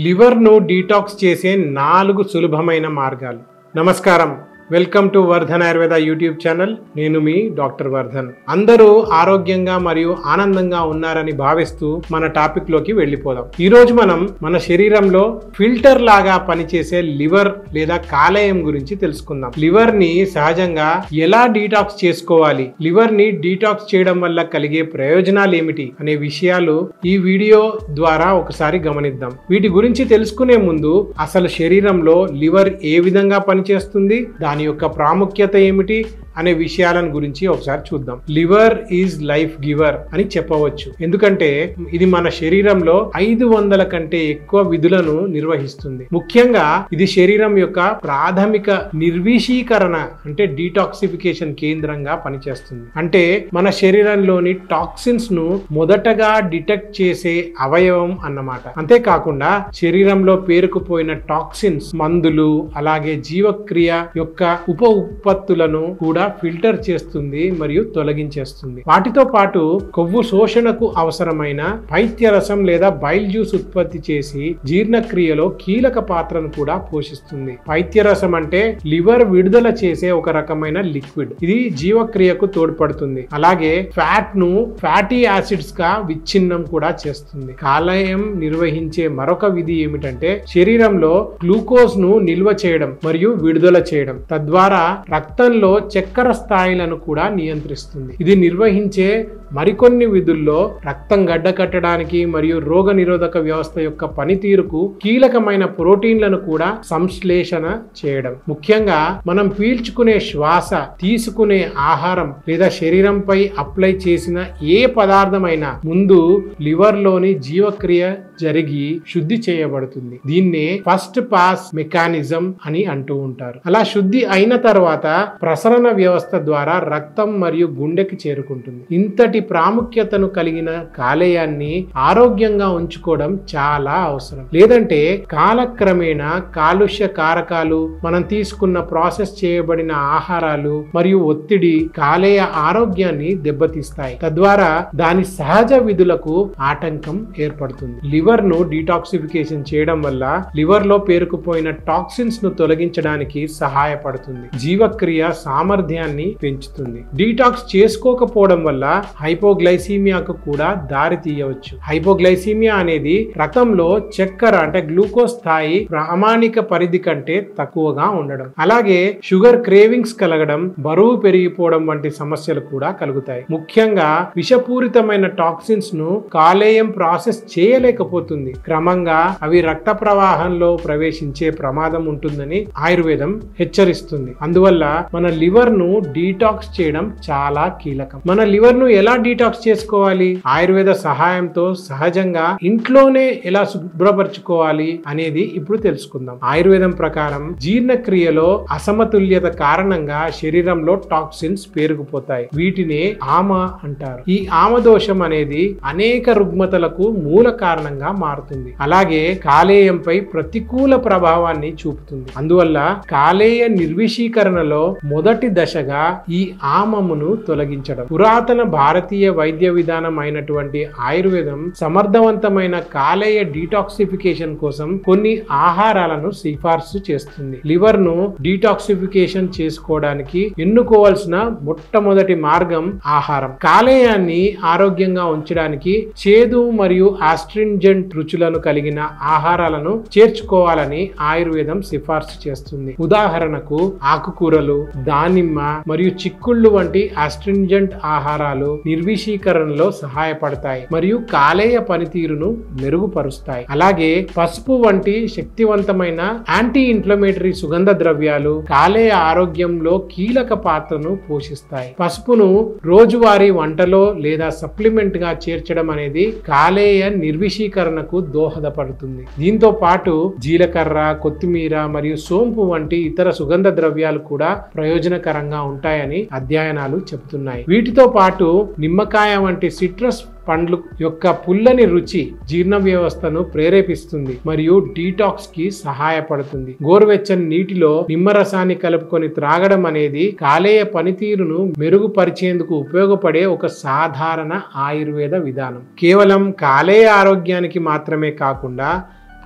లివర్ను detox చేసే 4 సులభమైన మార్గాలు. నమస్కారం, welcome to Vardhan Ayurveda YouTube channel. నేను మీ డాక్టర్ వర్ధన్. అందరూ ఆరోగ్యంగా మరియు ఆనందంగా ఉన్నారని భావిస్తూ మన టాపిక్ లోకి వెళ్ళిపోదాం. ఈ రోజు మనం మన శరీరంలో ఫిల్టర్ లాగా పనిచేసే లివర్ లేదా కాలేయం గురించి తెలుసుకుందాం. లివర్ ని సహజంగా ఎలా డీటాక్స్ చేసుకోవాలి, లివర్ ని డీటాక్స్ చేయడం వల్ల కలిగే ప్రయోజనాలు ఏమిటి అనే విషయాలు ఈ వీడియో ద్వారా ఒకసారి గమనిద్దాం. వీటి గురించి తెలుసుకునే ముందు అసలు శరీరంలో లివర్ ఏ విధంగా పనిచేస్తుంది, దాని యొక్క ప్రాముఖ్యత ఏమిటి అనే విషయాలను గురించి ఒకసారి చూద్దాం. లివర్ ఈజ్ లైఫ్ గివర్ అని చెప్పవచ్చు. ఎందుకంటే ఇది మన శరీరంలో 500 కంటే ఎక్కువ విధులను నిర్వహిస్తుంది. ముఖ్యంగా ఇది శరీరం యొక్క ప్రాథమిక నిర్విషీకరణ అంటే డీటాక్సిఫికేషన్ కేంద్రంగా పనిచేస్తుంది. అంటే మన శరీరంలోని టాక్సిన్స్ ను మొదటగా డిటెక్ట్ చేసే అవయవం అన్నమాట. అంతేకాకుండా శరీరంలో పేరుకుపోయిన టాక్సిన్స్, మందులు, అలాగే జీవక్రియ యొక్క ఉప ఉత్పత్తులను కూడా ఫిల్టర్ చేస్తుంది మరియు తొలగించేస్తుంది. వాటితో పాటు కొవ్వు శోషణకు అవసరమైన పైత్యరసం లేదా బైల్ జ్యూస్ ఉత్పత్తి చేసి జీర్ణక్రియలో కీలక పాత్రను కూడా పోషిస్తుంది. పైత్యరసం అంటే లివర్ విడుదల చేసే ఒక రకమైన లిక్విడ్. ఇది జీవక్రియకు తోడ్పడుతుంది. అలాగే ఫ్యాట్ ను ఫ్యాటీ యాసిడ్స్ గా విచ్ఛిన్నం కూడా చేస్తుంది. కాలేయం నిర్వహించే మరొక విధి ఏమిటంటే శరీరంలో గ్లూకోజ్ ను నిల్వ చేయడం మరియు విడుదల చేయడం, తద్వారా రక్తంలో చక్కెర స్థాయిలను కూడా నియంత్రిస్తుంది. ఇది నిర్వహించే మరికొన్ని విధుల్లో రక్తం గడ్డకట్టడానికి మరియు రోగ నిరోధక వ్యవస్థ యొక్క పనితీరుకు కీలకమైన ప్రోటీన్లను కూడా సంశ్లేషణ చేయడం. ముఖ్యంగా మనం పీల్చుకునే శ్వాస, తీసుకునే ఆహారం లేదా శరీరంపై అప్లై చేసిన ఏ పదార్థమైనా ముందు లివర్ లోని జీవక్రియ జరిగి శుద్ధి చేయబడుతుంది. దీన్నే ఫస్ట్ పాస్ మెకానిజం అని అంటూ ఉంటారు. అలా శుద్ధి అయిన తర్వాత ప్రసరణ వ్యవస్థ ద్వారా రక్తం మరియు గుండెకి చేరుకుంటుంది. ఇంతటి ప్రాముఖ్యతను కలిగిన కాలేయాన్ని ఆరోగ్యంగా ఉంచుకోవడం చాలా అవసరం. లేదంటే కాలక్రమేణా కాలుష్య కారకాలు, మనం తీసుకున్న ప్రాసెస్ చేయబడిన ఆహారాలు మరియు ఒత్తిడి కాలేయ ఆరోగ్యాన్ని దెబ్బతీస్తాయి. తద్వారా దాని సహజ విధులకు ఆటంకం ఏర్పడుతుంది. లివర్ ను డీటాక్సిఫికేషన్ చేయడం వల్ల లివర్ లో పేరుకుపోయిన టాక్సిన్స్ ను తొలగించడానికి సహాయపడుతుంది. జీవక్రియ సామర్థ్యాన్ని పెంచుతుంది. డీటాక్స్ చేసుకోకపోవడం వల్ల హైపోగ్లైసీమియాకు కూడా దారి తీయవచ్చు. హైపోగ్లైసీమియా అనేది రక్తంలో చక్కెర అంటే గ్లూకోజ్ స్థాయి ప్రామాణిక పరిధి కంటే తక్కువగా ఉండడం, అలాగే షుగర్ క్రేవింగ్స్ కలగడం, బరువు పెరిగిపోవడం వంటి సమస్యలు కూడా కలుగుతాయి. ముఖ్యంగా విషపూరితమైన టాక్సిన్స్ ను కాలేయం ప్రాసెస్ చేయలేకపోతుంది. క్రమంగా అవి రక్త ప్రవాహంలో ప్రవేశించే ప్రమాదం ఉంటుందని ఆయుర్వేదం హెచ్చరిస్తుంది. అందువల్ల మన లివర్ ను డీటాక్స్ చేయడం చాలా కీలకం. మన లివర్ ను ఎలా డీటాక్స్ చేసుకోవాలి, ఆయుర్వేద సహాయంతో సహజంగా ఇంట్లోనే ఎలా శుభ్రపరచుకోవాలి అనేది ఇప్పుడు తెలుసుకుందాం. ఆయుర్వేదం ప్రకారం జీర్ణక్రియలో అసమతుల్యత కారణంగా శరీరంలో టాక్సిన్స్ పేరుకుపోతాయి. వీటిని ఆమ అంటారు. ఈ ఆమదోషం అనేది అనేక రుగ్మతలకు మూల కారణంగా మారుతుంది. అలాగే కాలేయంపై ప్రతికూల ప్రభావాన్ని చూపుతుంది. అందువల్ల కాలేయ నిర్విషీకరణలో మొదటి దశగా ఈ ఆమమును తొలగించడం. పురాతన భారతీయ వైద్య విధానం అయినటువంటి ఆయుర్వేదం సమర్థవంతమైన కాలేయ డీటాక్సిఫికేషన్ కోసం కొన్ని ఆహారాలను సిఫార్సు చేస్తుంది. లివర్ ను డీటాక్సిఫికేషన్ చేసుకోవడానికి ఎన్నుకోవాల్సిన మొట్టమొదటి మార్గం ఆహారం. కాలేయాన్ని ఆరోగ్యంగా ఉంచడానికి చేదు మరియు ఆస్ట్రింజెంట్ రుచులను కలిగిన ఆహారాలను చేర్చుకోవాలని ఆయుర్వేదం సిఫార్సు చేస్తుంది. ఉదాహరణకు ఆకుకూరలు, దానిమ్మ మరియు చిక్కుళ్ళు వంటి ఆస్ట్రింజెంట్ ఆహారాలు నిర్విషీకరణలో సహాయపడతాయి మరియు కాలేయ పనితీరును మెరుగుపరుస్తాయి. అలాగే పసుపు వంటి శక్తివంతమైన యాంటీ ఇన్ఫ్లమేటరీ సుగంధ ద్రవ్యాలు కాలేయ ఆరోగ్యంలో కీలక పాత్రను పోషిస్తాయి. పసుపును రోజువారీ వంటలో లేదా సప్లిమెంట్ గా చేర్చడం అనేది కాలేయ నిర్విషీకరణకు దోహదపడుతుంది. దీంతో పాటు జీలకర్ర, కొత్తిమీర మరియు సోంపు వంటి ఇతర సుగంధ ద్రవ్యాలు కూడా ప్రయోజనకరంగా ఉంటాయని అధ్యయనాలు చెబుతున్నాయి. వీటితో పాటు నిమ్మకాయ వంటి సిట్రస్ పండ్లు యొక్క పుల్లని రుచి జీర్ణ వ్యవస్థను ప్రేరేపిస్తుంది మరియు డీటాక్స్ కి సహాయపడుతుంది. గోరువెచ్చని నీటిలో నిమ్మరసాన్ని కలుపుకొని త్రాగడం అనేది కాలేయ పనితీరును మెరుగుపరిచేందుకు ఉపయోగపడే ఒక సాధారణ ఆయుర్వేద విధానం. కేవలం కాలేయ ఆరోగ్యానికి మాత్రమే కాకుండా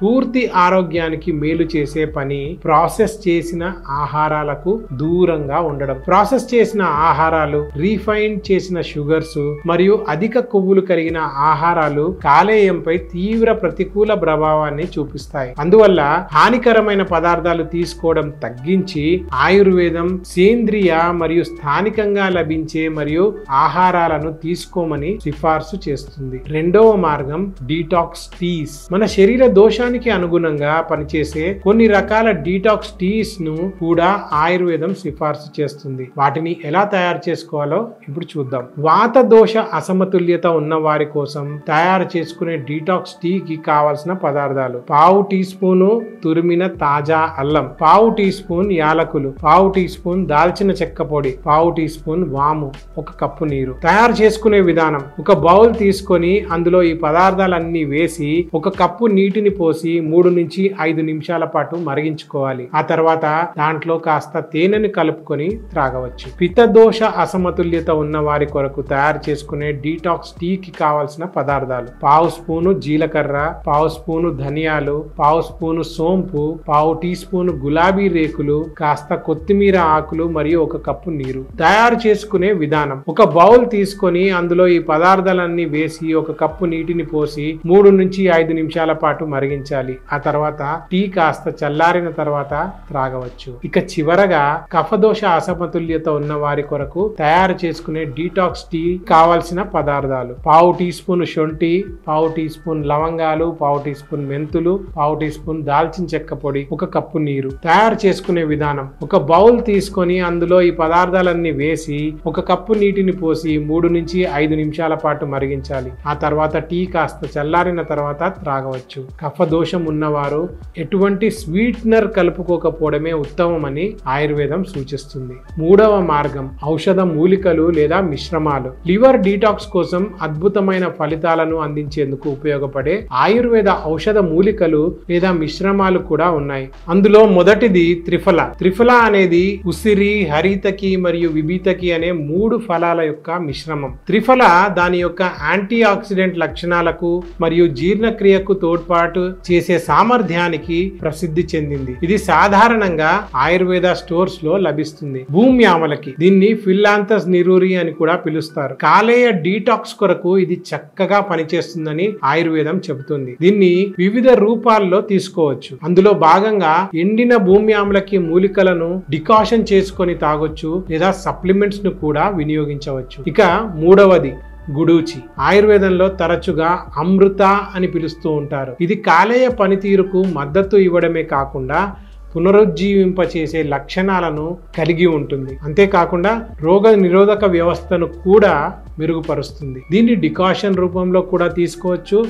పూర్తి ఆరోగ్యానికి మేలు చేసే పని ప్రాసెస్ చేసిన ఆహారాలకు దూరంగా ఉండడం. ప్రాసెస్ చేసిన ఆహారాలు, రీఫైన్ చేసిన షుగర్స్ మరియు అధిక కొవ్వులు కలిగిన ఆహారాలు కాలేయంపై తీవ్ర ప్రతికూల ప్రభావాన్ని చూపిస్తాయి. అందువల్ల హానికరమైన పదార్థాలు తీసుకోవడం తగ్గించి ఆయుర్వేదం సేంద్రియ మరియు స్థానికంగా లభించే మరియు ఆహారాలను తీసుకోమని సిఫార్సు చేస్తుంది. రెండవ మార్గం డీటాక్స్ టీస్. మన శరీర దోషానికి అనుగుణంగా పనిచేసే కొన్ని రకాల డీటాక్స్ టీస్ ను కూడా ఆయుర్వేదం సిఫార్సు చేస్తుంది. వాటిని ఎలా తయారు చేసుకోవాలో ఇప్పుడు చూద్దాం. వాత దోష అసమతుల్యత ఉన్న వారి కోసం తయారు చేసుకునే డీటాక్స్ టీ కి కావాల్సిన పదార్థాలు: పావు టీ స్పూను తురిమిన తాజా అల్లం, పావు టీ స్పూన్ యాలకులు, పావు టీ స్పూన్ దాల్చిన చెక్క పొడి, పావు టీ స్పూన్ వాము, 1 కప్పు నీరు. తయారు చేసుకునే విధానం: ఒక బౌల్ తీసుకొని అందులో ఈ పదార్థాలన్నీ వేసి 1 కప్పు నీటిని పోసి 3 నుంచి 5 నిమిషాల పాటు మరిగించుకోవాలి. ఆ తర్వాత దాంట్లో కాస్త తేనెని కలుపుకొని త్రాగవచ్చు. పిత్తదోష అసమతుల్యత ఉన్న వారి కొరకు తయారు చేసుకునే డీటాక్స్ టీ కి కావాల్సిన పదార్థాలు: పావు స్పూను జీలకర్ర, పావు స్పూను ధనియాలు, పావు స్పూను సోంపు, పావు టీ స్పూను గులాబీ రేకులు, కాస్త కొత్తిమీర ఆకులు మరియు 1 కప్పు నీరు. తయారు చేసుకునే విధానం: ఒక బౌల్ తీసుకొని అందులో ఈ పదార్థాలన్నీ వేసి 1 కప్పు నీటిని పోసి 3 నుంచి 5 నిమిషాల పాటు మరిగించాలి. ఆ తర్వాత టీ కాస్త చల్లారిన తర్వాత త్రాగవచ్చు. ఇక చివరగా కఫదోష అసమతుల్యత ఉన్న వారి కొరకు తయారు చేసుకునే డీటాక్స్ టీ కావాల్సిన పదార్థాలు: పావు టీ స్పూన్ శొంఠి, పావు టీ స్పూన్ లవంగాలు, పావు టీ స్పూన్ మెంతులు, పావు టీ స్పూన్ దాల్చిన చెక్క పొడి, 1 కప్పు నీరు. తయారు చేసుకునే విధానం: ఒక బౌల్ తీసుకొని అందులో ఈ పదార్థాలన్నీ వేసి 1 కప్పు నీటిని పోసి 3 నుంచి 5 నిమిషాల పాటు మరిగించాలి. ఆ తర్వాత టీ కాస్త చల్లారిన తర్వాత త్రాగవచ్చు. కఫ దోషం ఉన్నవారు ఎటువంటి స్వీట్నర్ కలుపుకోకపోవడమే ఉత్తమమని ఆయుర్వేదం సూచిస్తుంది. మూడవ మార్గం ఔషధ మూలికలు లేదా మిశ్రమాలు. లివర్ డీటాక్స్ కోసం అద్భుతమైన ఫలితాలను అందించేందుకు ఉపయోగపడే ఆయుర్వేద ఔషధ మూలికలు లేదా మిశ్రమాలు కూడా ఉన్నాయి. అందులో మొదటిది త్రిఫల. త్రిఫల అనేది ఉసిరి, హరితకి మరియు విభీతకి అనే 3 ఫలాల యొక్క మిశ్రమం. త్రిఫల దాని యొక్క యాంటీ ఆక్సిడెంట్ లక్షణాలకు మరియు జీర్ణక్రియకు తోడ్పాటు చేసే సామర్థ్యానికి ప్రసిద్ధి చెందింది. ఇది సాధారణంగా ఆయుర్వేద స్టోర్స్ లో లభిస్తుంది. భూమ్యామలకి, దీన్ని ఫిల్లాంథస్ నిరూరి అని కూడా పిలుస్తారు. కాలేయ డీటాక్స్ కొరకు ఇది చక్కగా పనిచేస్తుందని ఆయుర్వేదం చెబుతుంది. దీన్ని వివిధ రూపాల్లో తీసుకోవచ్చు. అందులో భాగంగా ఎండిన భూమ్యామలకి మూలికలను డికాషన్ చేసుకొని తాగొచ్చు లేదా సప్లిమెంట్స్ ను కూడా వినియోగించవచ్చు. ఇక మూడవది గుడూచి. ఆయుర్వేదంలో తరచుగా అమృత అని పిలుస్తూ ఉంటారు. ఇది కాలేయ పనితీరుకు మద్దతు ఇవ్వడమే కాకుండా పునరుజ్జీవింపచేసే లక్షణాలను కలిగి ఉంటుంది. అంతేకాకుండా రోగ నిరోధక వ్యవస్థను కూడా మెరుగుపరుస్తుంది. దీన్ని డికాషన్ రూపంలో కూడా తీసుకోవచ్చు.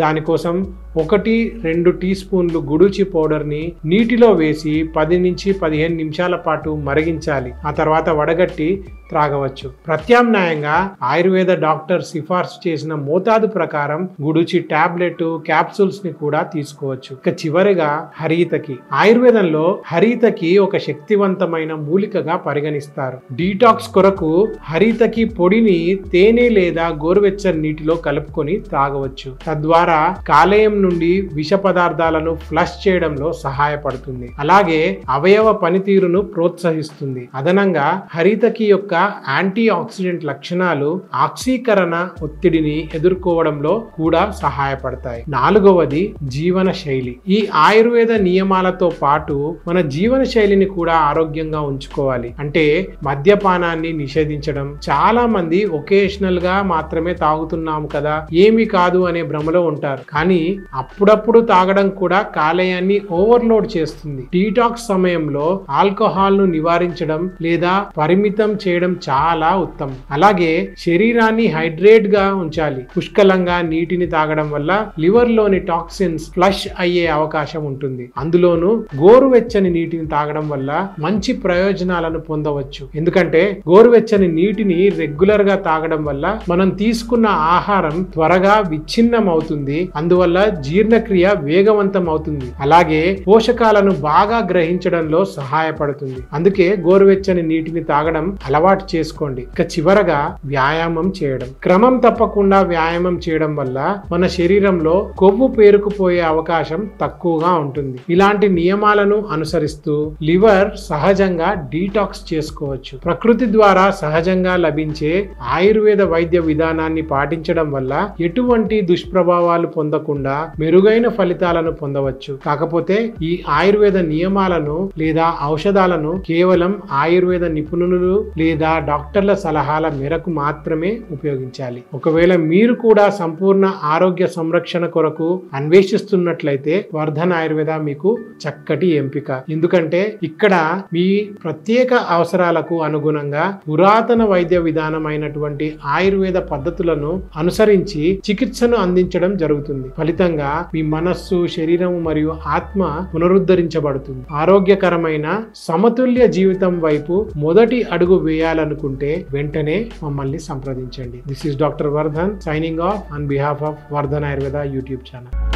దానికోసం 1-2 టీ స్పూన్లు గుడూచి పౌడర్ని నీటిలో వేసి 10 నుంచి 15 నిమిషాల పాటు మరిగించాలి. ఆ తర్వాత వడగట్టి త్రాగవచ్చు. ప్రత్యామ్నాయంగా ఆయుర్వేద డాక్టర్ సిఫార్సు చేసిన మోతాదు ప్రకారం గుడూచి టాబ్లెట్, క్యాప్సూల్స్ ని కూడా తీసుకోవచ్చు. ఇక చివరిగా హరితకి. ఆయుర్వేదంలో హరితకి ఒక శక్తివంతమైన మూలికగా పరిగణిస్తారు. డీటాక్స్ కొరకు హరితకి పొడిని తేనె లేదా గోరువెచ్చని నీటిలో కలుపుకొని తాగవచ్చు. తద్వారా కాలేయం నుండి విష పదార్థాలను ఫ్లష్ చేయడంలో సహాయపడుతుంది. అలాగే అవయవ పనితీరును ప్రోత్సహిస్తుంది. అదనంగా హరితకి యొక్క యాంటీ ఆక్సిడెంట్ లక్షణాలు ఆక్సీకరణ ఒత్తిడిని ఎదుర్కోవడంలో కూడా సహాయపడతాయి. నాలుగవది జీవన శైలి. ఈ ఆయుర్వేద నియమాలతో పాటు మన జీవన శైలిని కూడా ఆరోగ్యంగా ఉంచుకోవాలి. అంటే మద్యపానాన్ని నిషేధించడం. చాలా మంది ఒకేషనల్ గా మాత్రమే తాగుతున్నాము కదా, ఏమీ కాదు అనే భ్రమలో ఉంటారు. కానీ అప్పుడప్పుడు తాగడం కూడా కాలేయాన్ని ఓవర్లోడ్ చేస్తుంది. డీటాక్స్ సమయంలో ఆల్కహాల్ ను నివారించడం లేదా పరిమితం చేయడం చాలా ఉత్తమం. అలాగే శరీరాన్ని హైడ్రేట్ గా ఉంచాలి. పుష్కలంగా నీటిని తాగడం వల్ల లివర్ లోని టాక్సిన్స్ ఫ్లష్ అయ్యే అవకాశం ఉంటుంది. అందులోనూ గోరువెచ్చని నీటిని తాగడం వల్ల మంచి ప్రయోజనాలను పొందవచ్చు. ఎందుకంటే గోరువెచ్చని నీటిని రెగ్యులర్ గా తాగడం వల్ల మనం తీసుకున్న ఆహారం త్వరగా విచ్ఛిన్నం అవుతుంది. అందువల్ల జీర్ణక్రియ వేగవంతం అవుతుంది, అలాగే పోషకాలను బాగా గ్రహించడంలో సహాయపడుతుంది. అందుకే గోరువెచ్చని నీటిని తాగడం అలవాటు చేసుకోండి. ఇక చివరగా వ్యాయామం చేయడం. క్రమం తప్పకుండా వ్యాయామం చేయడం వల్ల మన శరీరంలో కొవ్వు పేరుకుపోయే అవకాశం తక్కువగా ఉంటుంది. ఇలాంటి నియమాలను అనుసరిస్తూ లివర్ సహజంగా డీటాక్స్ చేసుకోవచ్చు. ప్రకృతి ద్వారా సహజంగా లభించే ఆయుర్వేద వైద్య విధానాన్ని పాటించడం వల్ల ఎటువంటి దుష్ప్రభావాలు పొందకుండా మెరుగైన ఫలితాలను పొందవచ్చు. కాకపోతే ఈ ఆయుర్వేద నియమాలను లేదా ఔషధాలను కేవలం ఆయుర్వేద నిపుణులు లేదా డాక్టర్ల సలహాల మేరకు మాత్రమే ఉపయోగించాలి. ఒకవేళ మీరు కూడా సంపూర్ణ ఆరోగ్య సంరక్షణ కొరకు అన్వేషిస్తున్నట్లయితే వర్ధన్ ఆయుర్వేద మీకు చక్కటి ఎంపిక. ఎందుకంటే ఇక్కడ మీ ప్రత్యేక అవసరాలకు అనుగుణంగా పురాతన వైద్య విధానం అయినటువంటి ఆయుర్వేద పద్ధతులను అనుసరించి చికిత్సను అందించడం జరుగుతుంది. ఫలితంగా మీ మనస్సు, శరీరం మరియు ఆత్మ పునరుద్ధరించబడుతుంది. ఆరోగ్యకరమైన సమతుల్య జీవితం వైపు మొదటి అడుగు వేయాలనుకుంటే వెంటనే మమ్మల్ని సంప్రదించండి. This is doctor Vardhan signing off on behalf of Vardhan Ayurveda YouTube channel.